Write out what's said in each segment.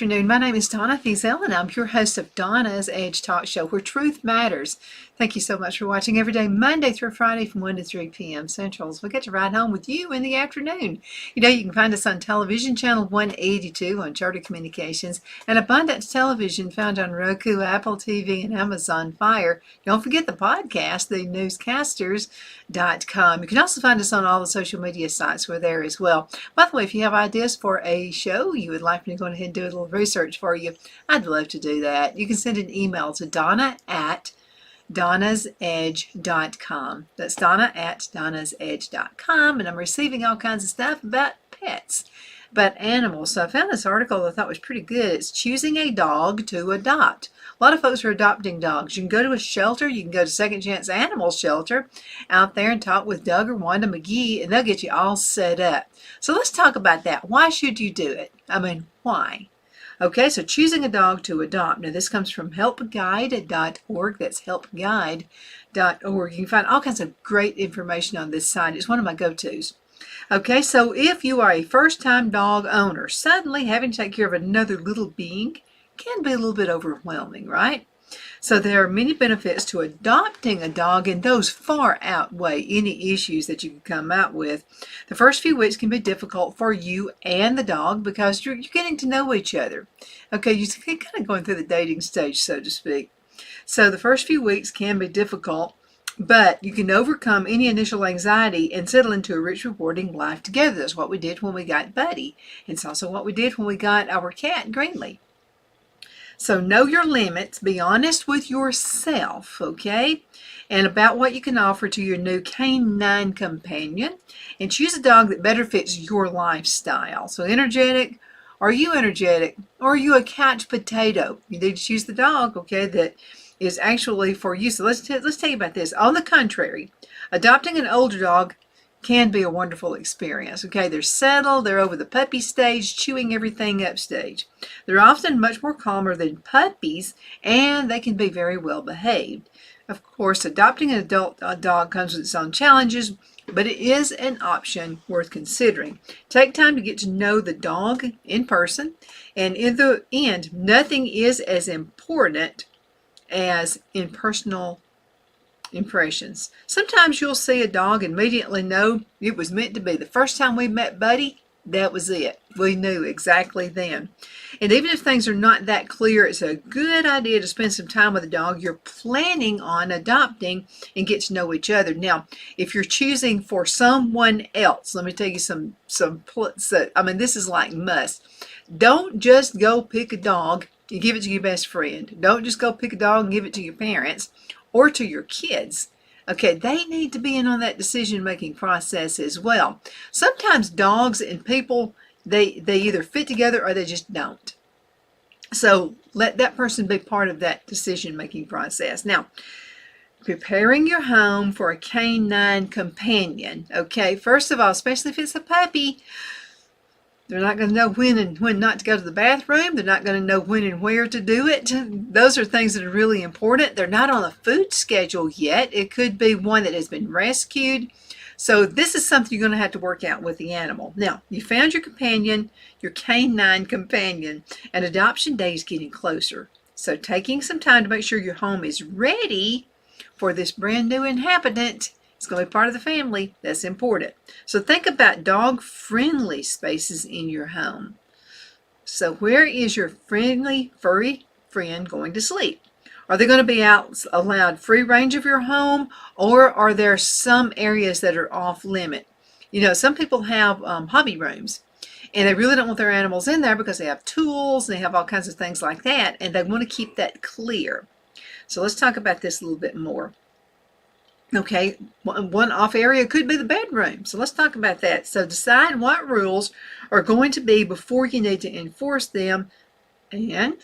afternoon. My name is Donna Fiesel, and I'm your host of Donna's Edge Talk Show, where truth matters. Thank you so much for watching every day, Monday through Friday from 1 to 3 p.m. Central. So we get to ride home with you in the afternoon. You can find us on television, channel 182 on Charter Communications, and Abundance Television found on Roku, Apple TV, and Amazon Fire. Don't forget the podcast, thenewscasters.com. You can also find us on all the social media sites. We're there as well. By the way, if you have ideas for a show you would like me to go ahead and do a little research for you, I'd love to do that. You can send an email to donna@donnasedge.com. That's donna@donnasedge.com, and I'm receiving all kinds of stuff about pets, about animals. So I found this article that I thought was pretty good. It's choosing a dog to adopt. A lot of folks are adopting dogs. You can go to a shelter. You can go to Second Chance Animal Shelter out there and talk with Doug or Wanda McGee, and they'll get you all set up. So let's talk about that. Why should you do it? Why? Okay, so choosing a dog to adopt. Now, this comes from helpguide.org. That's helpguide.org. You can find all kinds of great information on this site. It's one of my go-tos. Okay, so if you are a first-time dog owner, suddenly having to take care of another little being can be a little bit overwhelming, right? So there are many benefits to adopting a dog, and those far outweigh any issues that you can come out with. The first few weeks can be difficult for you and the dog because you're getting to know each other. Okay, you're kind of going through the dating stage, so to speak. So the first few weeks can be difficult, but you can overcome any initial anxiety and settle into a rich, rewarding life together. That's what we did when we got Buddy. It's also what we did when we got our cat, Greenlee. So know your limits, be honest with yourself, okay? And about what you can offer to your new canine companion, and choose a dog that better fits your lifestyle. So energetic, are you energetic? Or are you a couch potato? You need to choose the dog, okay, that is actually for you. So let's tell you about this. On the contrary, adopting an older dog can be a wonderful experience. Okay, they're settled, they're over the puppy stage, chewing everything up stage. They're often much more calmer than puppies, and they can be very well behaved. Of course, adopting an adult dog comes with its own challenges, but it is an option worth considering. Take time to get to know the dog in person, and in the end, nothing is as important as impersonal impressions. Sometimes you'll see a dog and immediately know it was meant to be. The first time we met Buddy, that was it. We knew exactly then. And even if things are not that clear, it's a good idea to spend some time with a dog you're planning on adopting and get to know each other. Now, if you're choosing for someone else, let me tell you this is like must. Don't just go pick a dog and give it to your best friend. Don't just go pick a dog and give it to your parents or to your kids. Okay, they need to be in on that decision-making process as well. Sometimes dogs and people, they either fit together or they just don't. So let that person be part of that decision-making process. Now, preparing your home for a canine companion. Okay, first of all, especially if it's a puppy, they're not going to know when and when not to go to the bathroom. They're not going to know when and where to do it. Those are things that are really important. They're not on a food schedule yet. It could be one that has been rescued. So this is something you're going to have to work out with the animal. Now, you found your companion, your canine companion, and adoption day is getting closer. So taking some time to make sure your home is ready for this brand new inhabitant. It's going to be part of the family. That's important. So think about dog-friendly spaces in your home. So where is your friendly, furry friend going to sleep? Are they going to be allowed free range of your home, or are there some areas that are off limit? Some people have hobby rooms, and they really don't want their animals in there because they have tools, and they have all kinds of things like that, and they want to keep that clear. So let's talk about this a little bit more. Okay, one off area could be the bedroom. So let's talk about that. So decide what rules are going to be before you need to enforce them, and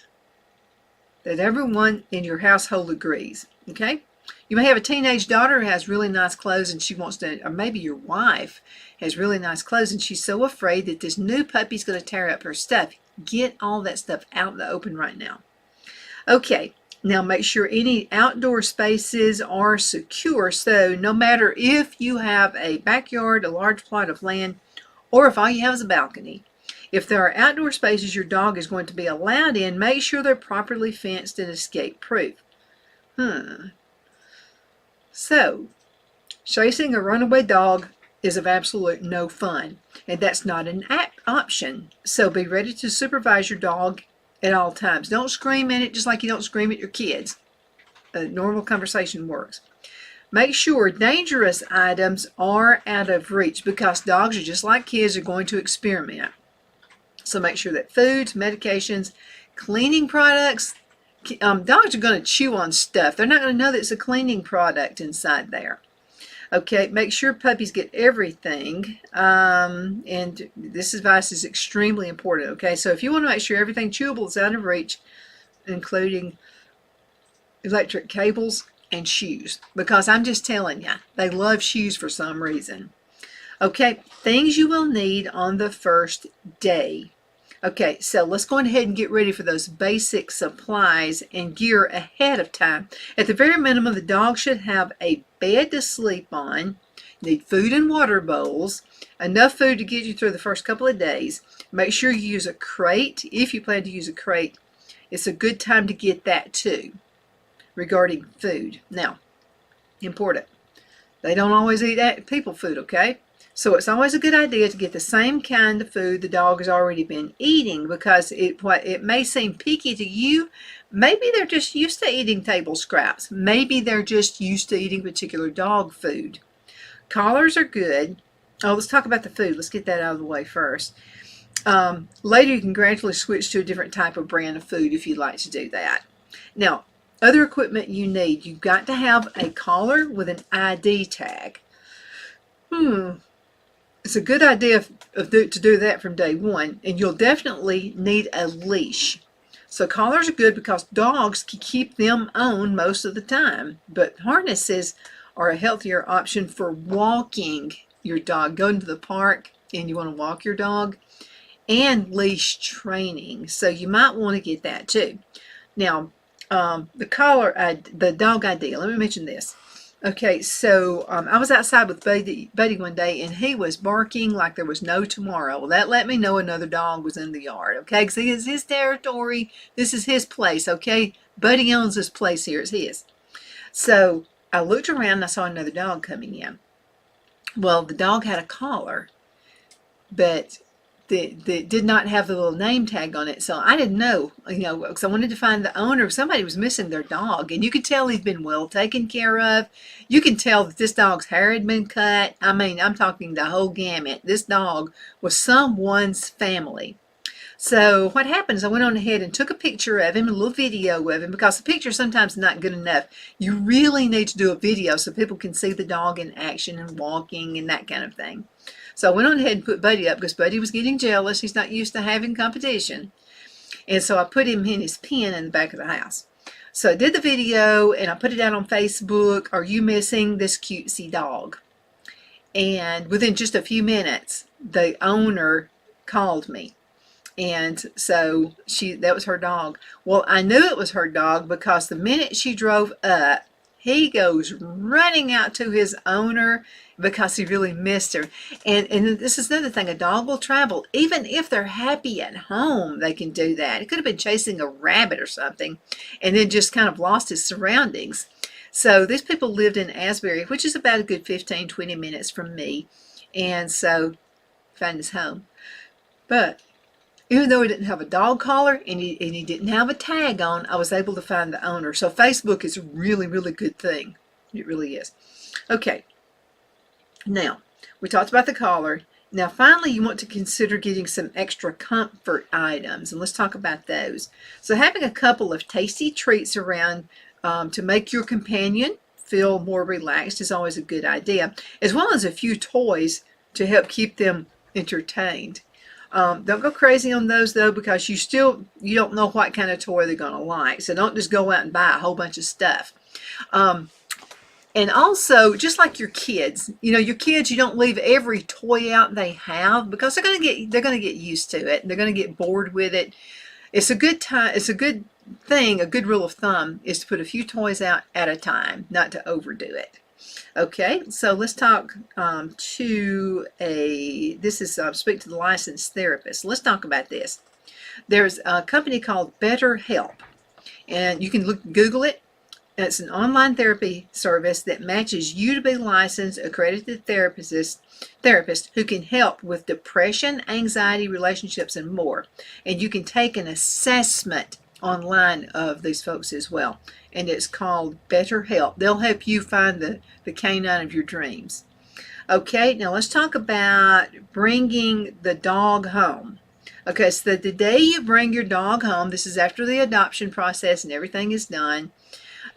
that everyone in your household agrees. Okay, you may have a teenage daughter who has really nice clothes and she wants to, or maybe your wife has really nice clothes and she's so afraid that this new puppy's going to tear up her stuff. Get all that stuff out in the open right now. Okay. Now make sure any outdoor spaces are secure. So no matter if you have a backyard, a large plot of land, or if all you have is a balcony, If there are outdoor spaces your dog is going to be allowed in, make sure they're properly fenced and escape proof. So, chasing a runaway dog is of absolute no fun, and that's not an option. So be ready to supervise your dog at all times. Don't scream at it just like you don't scream at your kids. A normal conversation works. Make sure dangerous items are out of reach, because dogs are just like kids, are going to experiment. So make sure that foods, medications, cleaning products, dogs are going to chew on stuff. They're not going to know that it's a cleaning product inside there. Okay, make sure puppies get everything, and this advice is extremely important. Okay, so if you want to make sure everything chewable is out of reach, including electric cables and shoes, because I'm just telling you, they love shoes for some reason. Okay, things you will need on the first day. Okay, so let's go ahead and get ready for those basic supplies and gear ahead of time. At the very minimum, the dog should have a bed to sleep on, need food and water bowls, enough food to get you through the first couple of days. Make sure you use a crate. If you plan to use a crate, it's a good time to get that too, regarding food. Now, important, they don't always eat people food, okay? So it's always a good idea to get the same kind of food the dog has already been eating, because it may seem picky to you. Maybe they're just used to eating table scraps. Maybe they're just used to eating particular dog food. Collars are good. Oh, let's talk about the food. Let's get that out of the way first. Later, you can gradually switch to a different type of brand of food if you'd like to do that. Now, other equipment you need. You've got to have a collar with an ID tag. It's a good idea to do that from day one, and you'll definitely need a leash. So collars are good because dogs can keep them on most of the time, but harnesses are a healthier option for walking your dog. Going to the park and you want to walk your dog, and leash training. So you might want to get that too. Now, the dog ID, let me mention this. Okay, so I was outside with Buddy one day, and he was barking like there was no tomorrow. Well, that let me know another dog was in the yard, okay? Because it's his territory. This is his place, okay? Buddy owns this place here. It's his. So I looked around, and I saw another dog coming in. Well, the dog had a collar, but that did not have the little name tag on it. So I didn't know, because I wanted to find the owner. Somebody was missing their dog, and you could tell he'd been well taken care of. You can tell that this dog's hair had been cut. I mean, I'm talking the whole gamut. This dog was someone's family. So what happened is I went on ahead and took a picture of him, a little video of him, because the picture sometimes is not good enough. You really need to do a video so people can see the dog in action and walking and that kind of thing. So I went on ahead and put Buddy up because Buddy was getting jealous. He's not used to having competition. And so I put him in his pen in the back of the house. So I did the video and I put it out on Facebook. Are you missing this cutesy dog? And within just a few minutes, the owner called me. And so that was her dog. Well, I knew it was her dog because the minute she drove up, he goes running out to his owner because he really missed her. And this is another thing. A dog will travel. Even if they're happy at home, they can do that. It could have been chasing a rabbit or something and then just kind of lost his surroundings. So these people lived in Asbury, which is about a good 15, 20 minutes from me. And so found his home. But even though he didn't have a dog collar and he didn't have a tag on, I was able to find the owner. So Facebook is a really, really good thing. It really is. Okay. Now, we talked about the collar. Now, finally, you want to consider getting some extra comfort items. And let's talk about those. So having a couple of tasty treats around to make your companion feel more relaxed is always a good idea, as well as a few toys to help keep them entertained. Don't go crazy on those though, because you don't know what kind of toy they're going to like. So don't just go out and buy a whole bunch of stuff. And also, just like your kids, your kids, you don't leave every toy out they have, because they're going to get used to it and they're going to get bored with it. It's a good time. It's a good thing. A good rule of thumb is to put a few toys out at a time, not to overdo it. Okay, so let's talk speak to the licensed therapist. Let's talk about this. There's a company called BetterHelp, and you can Google it. It's an online therapy service that matches you to be licensed, accredited therapist who can help with depression, anxiety, relationships, and more. And you can take an assessment online of these folks as well. And it's called BetterHelp. They'll help you find the canine of your dreams. Okay, now let's talk about bringing the dog home. Okay, so the day you bring your dog home, this is after the adoption process and everything is done.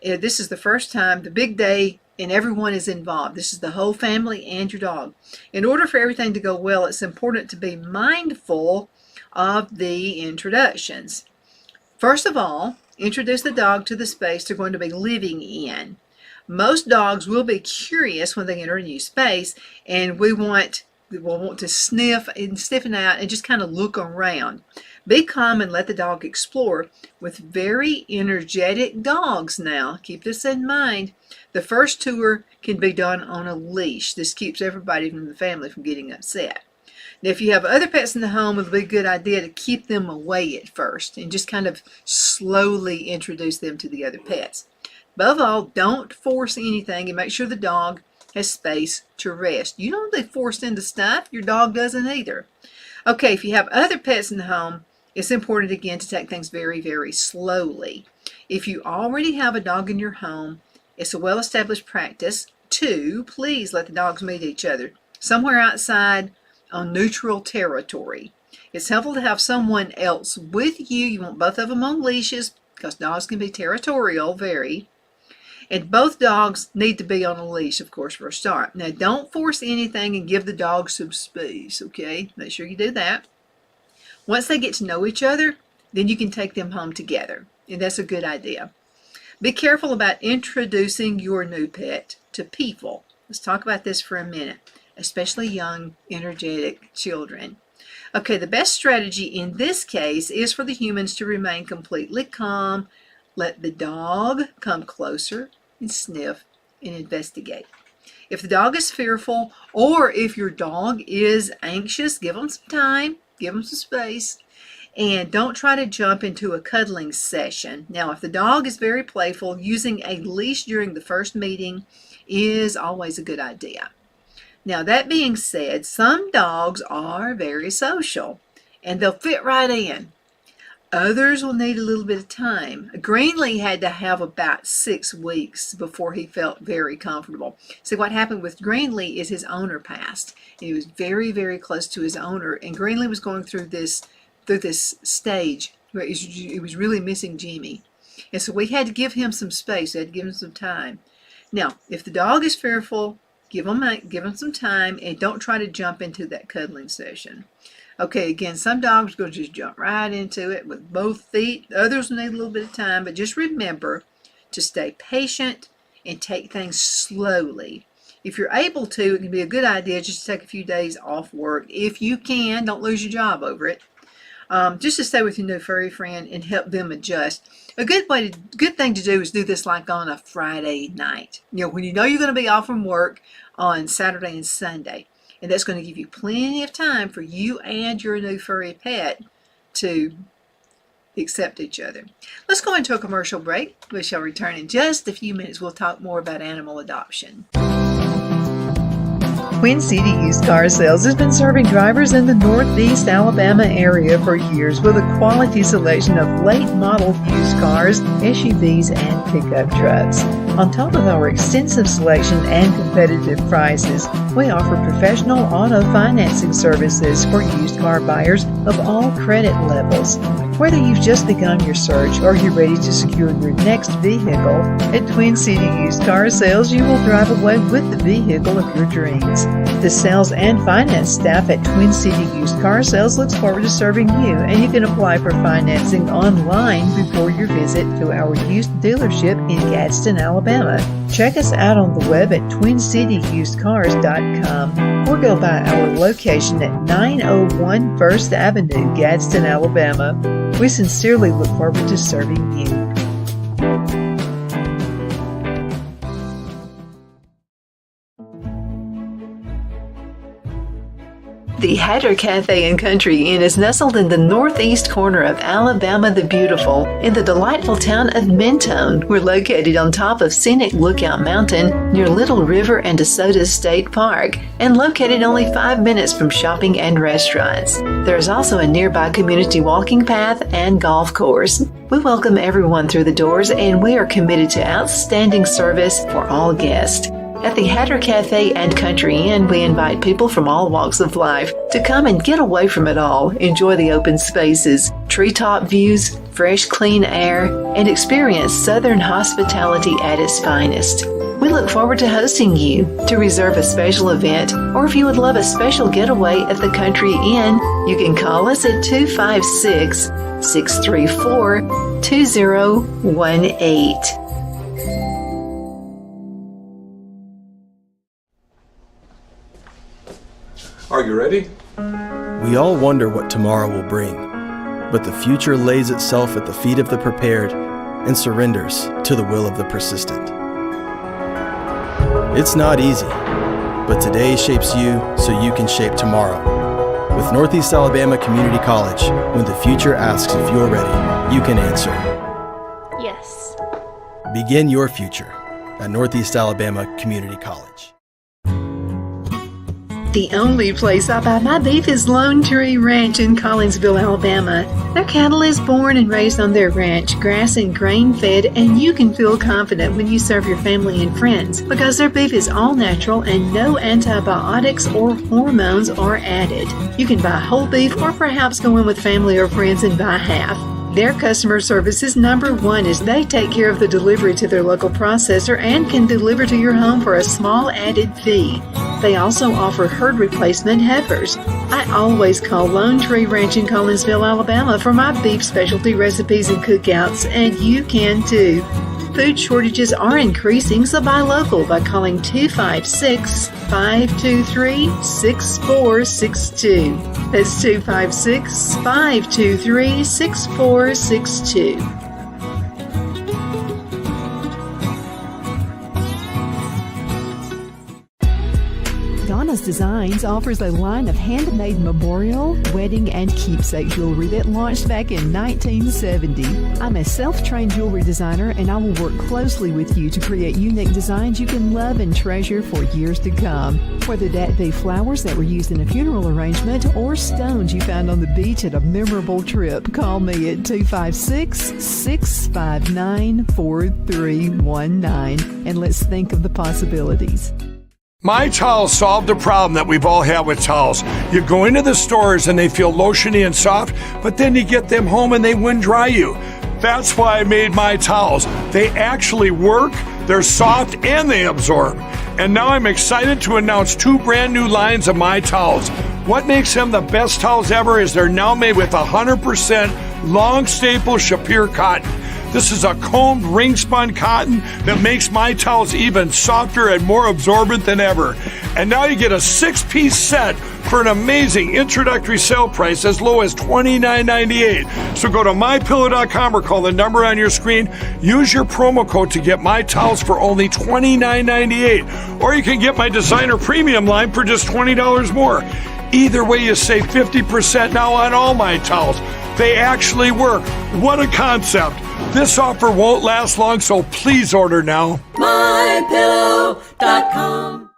This is the first time, the big day, and everyone is involved. This is the whole family and your dog. In order for everything to go well, it's important to be mindful of the introductions. First of all, introduce the dog to the space they're going to be living in. Most dogs will be curious when they enter a new space, and we'll want to sniff and stiffen out and just kind of look around. Be calm and let the dog explore. With very energetic dogs now, keep this in mind, the first tour can be done on a leash. This keeps everybody from the family from getting upset. Now, if you have other pets in the home, it would be a good idea to keep them away at first and just kind of slowly introduce them to the other pets. Above all, don't force anything and make sure the dog has space to rest. You don't be forced into stuff. Your dog doesn't either. Okay, if you have other pets in the home, it's important again to take things very, very slowly. If you already have a dog in your home, it's a well-established practice to please let the dogs meet each other somewhere outside on neutral territory. It's helpful to have someone else with you. You want both of them on leashes because dogs can be territorial, very. And both dogs need to be on a leash, of course, for a start. Now, don't force anything and give the dog some space, okay? Make sure you do that. Once they get to know each other, then you can take them home together, and that's a good idea. Be careful about introducing your new pet to people. Let's talk about this for a minute, especially young, energetic children. Okay, the best strategy in this case is for the humans to remain completely calm. Let the dog come closer and sniff and investigate. If the dog is fearful or if your dog is anxious, give them some time. Give them some space, and don't try to jump into a cuddling session. Now, if the dog is very playful, using a leash during the first meeting is always a good idea. Now, that being said, some dogs are very social, and they'll fit right in. Others will need a little bit of time. Greenlee had to have about 6 weeks before he felt very comfortable. See, what happened with Greenlee is his owner passed. He was very, very close to his owner, and Greenlee was going through this stage where he was really missing Jimmy. And so we had to give him some space. We had to give him some time. Now, if the dog is fearful, give him some time, and don't try to jump into that cuddling session. Okay, again, some dogs will just jump right into it with both feet. Others need a little bit of time, but just remember to stay patient and take things slowly. If you're able to, it can be a good idea just to take a few days off work. If you can, don't lose your job over it. Just to stay with your new furry friend and help them adjust. A good thing to do is do this like on a Friday night. You know, when you know you're going to be off from work on Saturday and Sunday. And that's going to give you plenty of time for you and your new furry pet to accept each other. Let's go into a commercial break. We shall return in just a few minutes. We'll talk more about animal adoption. Twin City Used Car Sales has been serving drivers in the Northeast Alabama area for years with a quality selection of late model used cars, SUVs, and pickup trucks. On top of our extensive selection and competitive prices, we offer professional auto financing services for used car buyers of all credit levels. Whether you've just begun your search or you're ready to secure your next vehicle, at Twin City Used Car Sales, you will drive away with the vehicle of your dreams. The sales and finance staff at Twin City Used Car Sales looks forward to serving you, and you can apply for financing online before your visit to our used dealership in Gadsden, Alabama. Check us out on the web at twincityusedcars.com or go by our location at 901 First Avenue, Gadsden, Alabama. We sincerely look forward to serving you. The Hatter Cafe and Country Inn is nestled in the northeast corner of Alabama the Beautiful in the delightful town of Mentone. We're located on top of scenic Lookout Mountain near Little River and DeSoto State Park and located only 5 minutes from shopping and restaurants. There is also a nearby community walking path and golf course. We welcome everyone through the doors and we are committed to outstanding service for all guests. At the Hatter Cafe and Country Inn, we invite people from all walks of life to come and get away from it all, enjoy the open spaces, treetop views, fresh, clean air, and experience Southern hospitality at its finest. We look forward to hosting you. To reserve a special event, or if you would love a special getaway at the Country Inn, you can call us at 256-634-2018. Are you ready? We all wonder what tomorrow will bring, but the future lays itself at the feet of the prepared and surrenders to the will of the persistent. It's not easy, but today shapes you so you can shape tomorrow. With Northeast Alabama Community College, when the future asks if you're ready, you can answer yes. Begin your future at Northeast Alabama Community College. The only place I buy my beef is Lone Tree Ranch in Collinsville, Alabama. Their cattle is born and raised on their ranch, grass and grain fed, and you can feel confident when you serve your family and friends because their beef is all natural and no antibiotics or hormones are added. You can buy whole beef or perhaps go in with family or friends and buy half. Their customer service is number one as they take care of the delivery to their local processor and can deliver to your home for a small added fee. They also offer herd replacement heifers. I always call Lone Tree Ranch in Collinsville, Alabama for my beef specialty recipes and cookouts, and you can too. Food shortages are increasing, so buy local by calling 256-523-6462. That's 256-523-6462. Donna's Designs offers a line of handmade memorial, wedding, and keepsake jewelry that launched back in 1970. I'm a self-trained jewelry designer, and I will work closely with you to create unique designs you can love and treasure for years to come. Whether that be flowers that were used in a funeral arrangement or stones you found on the beach at a memorable trip, call me at 256-659-4319, and let's think of the possibilities. My Towels solved a problem that we've all had with towels. You go into the stores and they feel lotiony and soft, but then you get them home and they wind dry you. That's why I made My Towels. They actually work, they're soft, and they absorb. And now I'm excited to announce 2 brand new lines of My Towels. What makes them the best towels ever is they're now made with 100% long staple Shapir cotton. This is a combed ring-spun cotton that makes My Towels even softer and more absorbent than ever. And now you get a 6-piece set for an amazing introductory sale price as low as $29.98. So go to MyPillow.com or call the number on your screen. Use your promo code to get My Towels for only $29.98. Or you can get my designer premium line for just $20 more. Either way, you save 50% now on all My Towels. They actually work. What a concept. This offer won't last long, so please order now. MyPillow.com.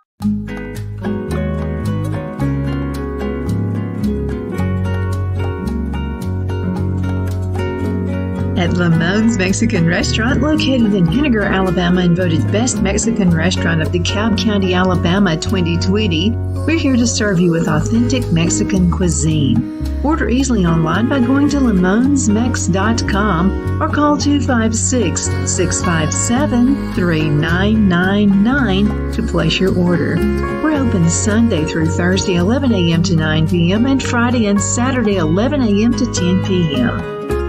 At Lamone's Mexican Restaurant, located in Henniger, Alabama, and voted Best Mexican Restaurant of DeKalb County, Alabama 2020, we're here to serve you with authentic Mexican cuisine. Order easily online by going to lamonsmex.com or call 256-657-3999 to place your order. We're open Sunday through Thursday 11 a.m. to 9 p.m. and Friday and Saturday 11 a.m. to 10 p.m.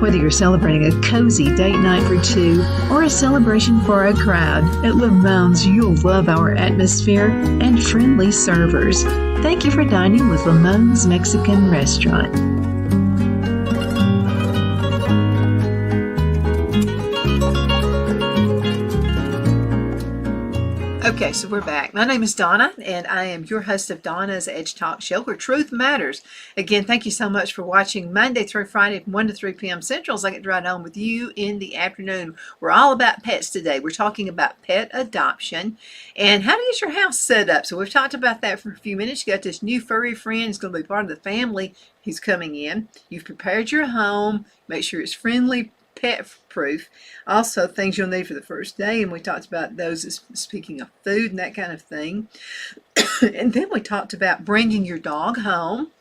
Whether you're celebrating a cozy date night for 2 or a celebration for a crowd, at Lamone's you'll love our atmosphere and friendly servers. Thank you for dining with Lamone's Mexican Restaurant. Okay, so we're back. My name is Donna, and I am your host of Donna's Edge Talk Show, where truth matters. Again, thank you so much for watching Monday through Friday from 1 to 3 p.m. Central as I get to ride home with you in the afternoon. We're all about pets today. We're talking about pet adoption and how to get your house set up. So we've talked about that for a few minutes. You got this new furry friend who's going to be part of the family who's coming in. You've prepared your home. Make sure it's friendly, pet proof. Also, things you'll need for the first day, and we talked about those as speaking of food and that kind of thing. And then we talked about bringing your dog home,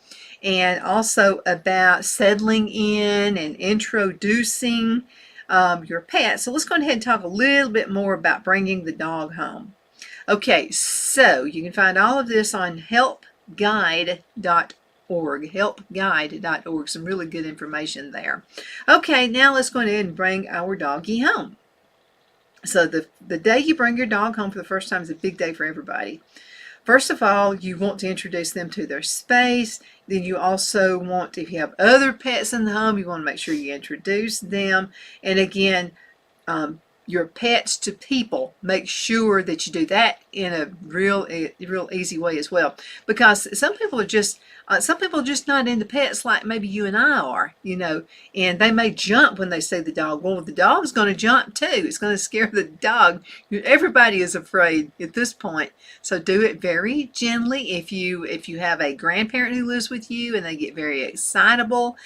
and also about settling in and introducing your pet. So let's go ahead and talk a little bit more about bringing the dog home. Okay, so you can find all of this on helpguide.org. Helpguide.org. Some really good information there. Okay, now let's go ahead and bring our doggy home. So the day you bring your dog home for the first time is a big day for everybody. First of all, you want to introduce them to their space. Then you also want, if you have other pets in the home, you want to make sure you introduce them. And again, your pets to people, make sure that you do that in a real easy way as well, because some people are just not into pets like maybe you and I are, and they may jump when they see the dog. Well, the dog's going to jump too. It's going to scare the dog. Everybody is afraid at this point, so do it very gently. If you have a grandparent who lives with you and they get very excitable,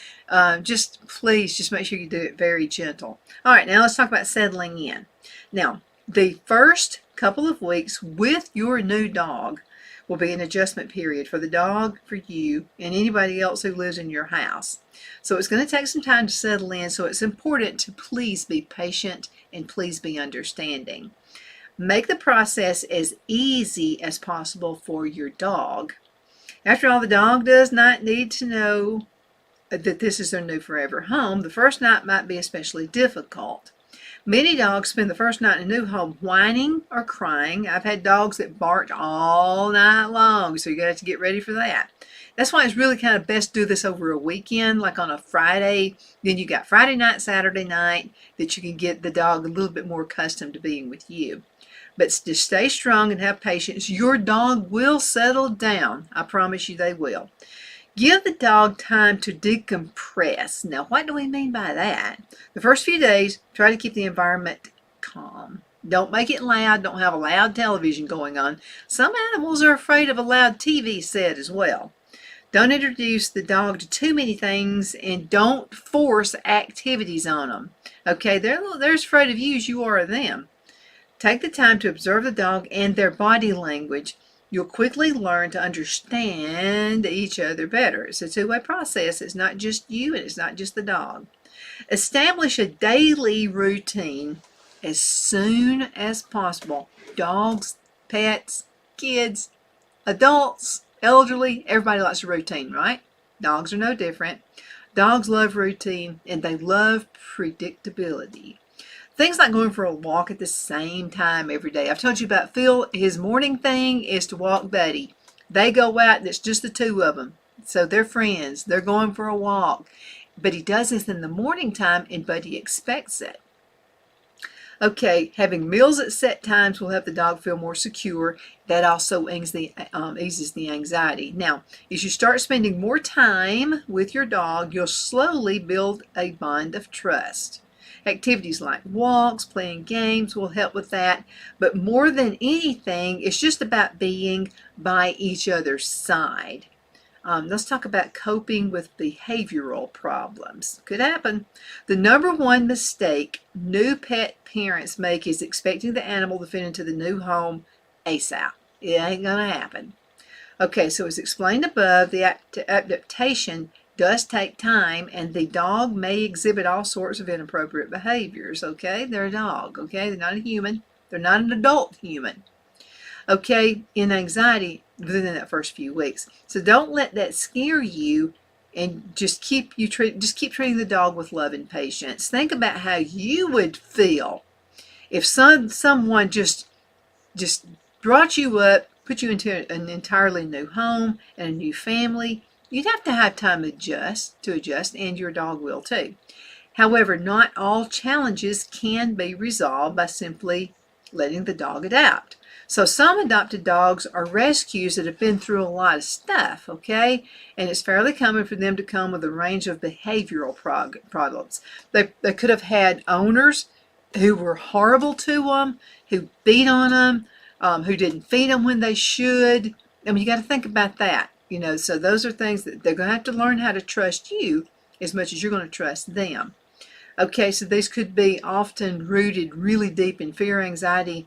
please just make sure you do it very gentle. All right, now let's talk about settling in. Now, the first couple of weeks with your new dog will be an adjustment period for the dog, for you, and anybody else who lives in your house. So it's going to take some time to settle in, so it's important to please be patient and please be understanding. Make the process as easy as possible for your dog. After all, the dog does not need to know that this is their new forever home. The first night might be especially difficult. Many dogs spend the first night in a new home whining or crying. I've had dogs that barked all night long, so you got to get ready for that. That's why it's really kind of best to do this over a weekend, like on a Friday. Then you got Friday night, Saturday night, that you can get the dog a little bit more accustomed to being with you. But just stay strong and have patience. Your dog will settle down. I promise you they will. Give the dog time to decompress. Now, what do we mean by that? The first few days, try to keep the environment calm. Don't make it loud. Don't have a loud television going on. Some animals are afraid of a loud TV set as well. Don't introduce the dog to too many things, and don't force activities on them. Okay, they're as afraid of you as you are of them. Take the time to observe the dog and their body language. You'll quickly learn to understand each other better. It's a two-way process. It's not just you and it's not just the dog. Establish a daily routine as soon as possible. Dogs, pets, kids, adults, elderly, everybody likes a routine, right? Dogs are no different. Dogs love routine and they love predictability. Things like going for a walk at the same time every day. I've told you about Phil. His morning thing is to walk Buddy. They go out and it's just the two of them. So they're friends. They're going for a walk. But he does this in the morning time and Buddy expects it. Okay, having meals at set times will help the dog feel more secure. That also eases the anxiety. Now, as you start spending more time with your dog, you'll slowly build a bond of trust. Activities like walks, playing games will help with that. But more than anything, it's just about being by each other's side. Let's talk about coping with behavioral problems. Could happen. The number one mistake new pet parents make is expecting the animal to fit into the new home ASAP. It ain't going to happen. Okay, so as explained above, the adaptation does take time, and the dog may exhibit all sorts of inappropriate behaviors. Okay, they're a dog. Okay, they're not a human. They're not an adult human. Okay, in anxiety within that first few weeks. So don't let that scare you, and just keep treating the dog with love and patience. Think about how you would feel if someone just brought you up, put you into an entirely new home and a new family. You'd have to have time to adjust, and your dog will too. However, not all challenges can be resolved by simply letting the dog adapt. So some adopted dogs are rescues that have been through a lot of stuff, okay? And it's fairly common for them to come with a range of behavioral problems. They could have had owners who were horrible to them, who beat on them, who didn't feed them when they should. I mean, you got to think about that, you know. So those are things that they're going to have to learn how to trust you as much as you're going to trust them. Okay, so these could be often rooted really deep in fear, anxiety,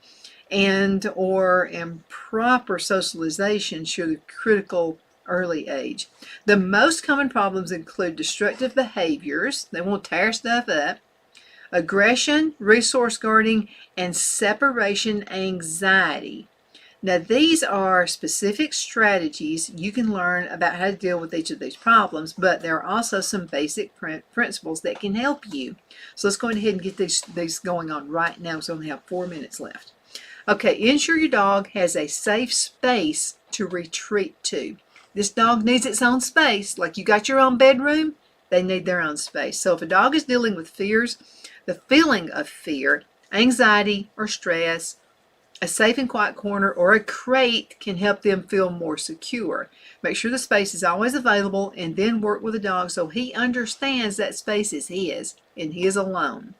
and or improper socialization should a critical early age. The most common problems include destructive behaviors. They want to tear stuff up, aggression, resource guarding, and separation anxiety. Now, these are specific strategies you can learn about how to deal with each of these problems, but there are also some basic principles that can help you. So let's go ahead and get these going on right now. So we only have 4 minutes left. Okay, ensure your dog has a safe space to retreat to. This dog needs its own space. Like you got your own bedroom, they need their own space. So if a dog is dealing with fears, the feeling of fear, anxiety, or stress, a safe and quiet corner or a crate can help them feel more secure. Make sure the space is always available and then work with the dog so he understands that space is his and he is alone.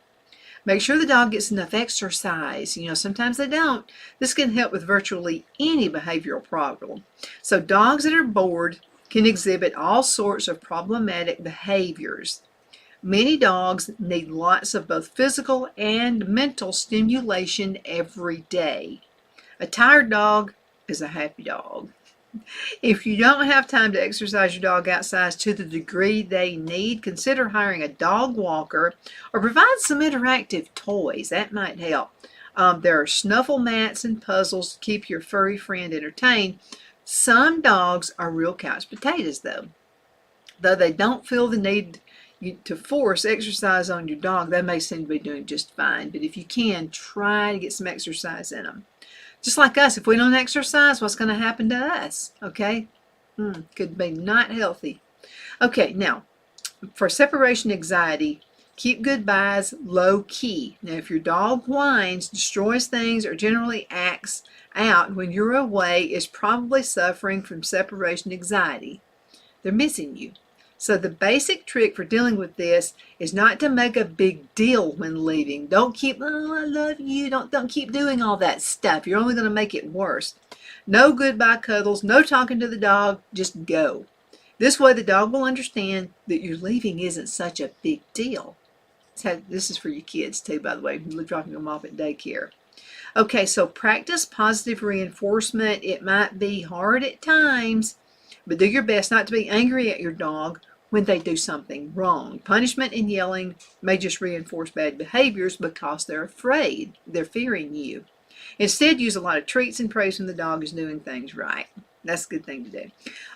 Make sure the dog gets enough exercise. You know, sometimes they don't. This can help with virtually any behavioral problem. So dogs that are bored can exhibit all sorts of problematic behaviors. Many dogs need lots of both physical and mental stimulation every day. A tired dog is a happy dog. If you don't have time to exercise your dog outside to the degree they need, consider hiring a dog walker or provide some interactive toys. That might help. There are snuffle mats and puzzles to keep your furry friend entertained. Some dogs are real couch potatoes, though. Though they don't feel the need to force exercise on your dog, they may seem to be doing just fine. But if you can, try to get some exercise in them. Just like us, if we don't exercise, what's going to happen to us? Okay? Could be not healthy. Okay, now, for separation anxiety, keep goodbyes low key. Now, if your dog whines, destroys things, or generally acts out when you're away, it's probably suffering from separation anxiety. They're missing you. So the basic trick for dealing with this is not to make a big deal when leaving. Don't keep, oh, I love you. Don't keep doing all that stuff. You're only going to make it worse. No goodbye cuddles, no talking to the dog, just go. This way the dog will understand that your leaving isn't such a big deal. This is for your kids too, by the way, dropping them off at daycare. Okay, so practice positive reinforcement. It might be hard at times, but do your best not to be angry at your dog when they do something wrong. Punishment and yelling may just reinforce bad behaviors because they're afraid. They're fearing you. Instead, use a lot of treats and praise when the dog is doing things right. That's a good thing to do.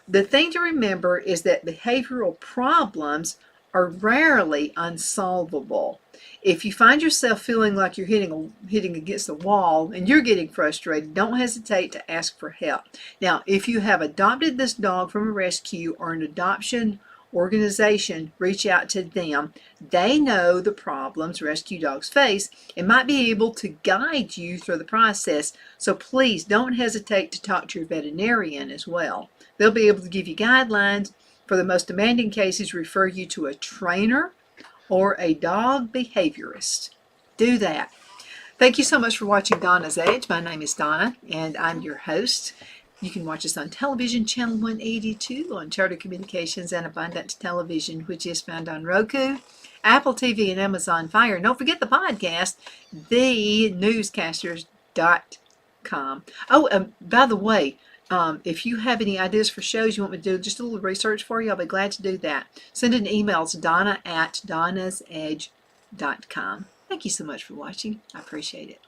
The thing to remember is that behavioral problems are rarely unsolvable. If you find yourself feeling like you're hitting against the wall and you're getting frustrated, don't hesitate to ask for help. Now, if you have adopted this dog from a rescue or an adoption organization, reach out to them. They know the problems rescue dogs face and might be able to guide you through the process. So please don't hesitate to talk to your veterinarian as well. They'll be able to give you guidelines. For the most demanding cases, refer you to a trainer or a dog behaviorist. Do that. Thank you so much for watching Donna's Edge. My name is Donna, and I'm your host. You can watch us on television, channel 182, on Charter Communications and Abundant Television, which is found on Roku, Apple TV, and Amazon Fire. And don't forget the podcast, thenewscasters.com. Oh, by the way, if you have any ideas for shows you want me to do just a little research for you, I'll be glad to do that. Send an email to donna@donnasedge.com. Thank you so much for watching. I appreciate it.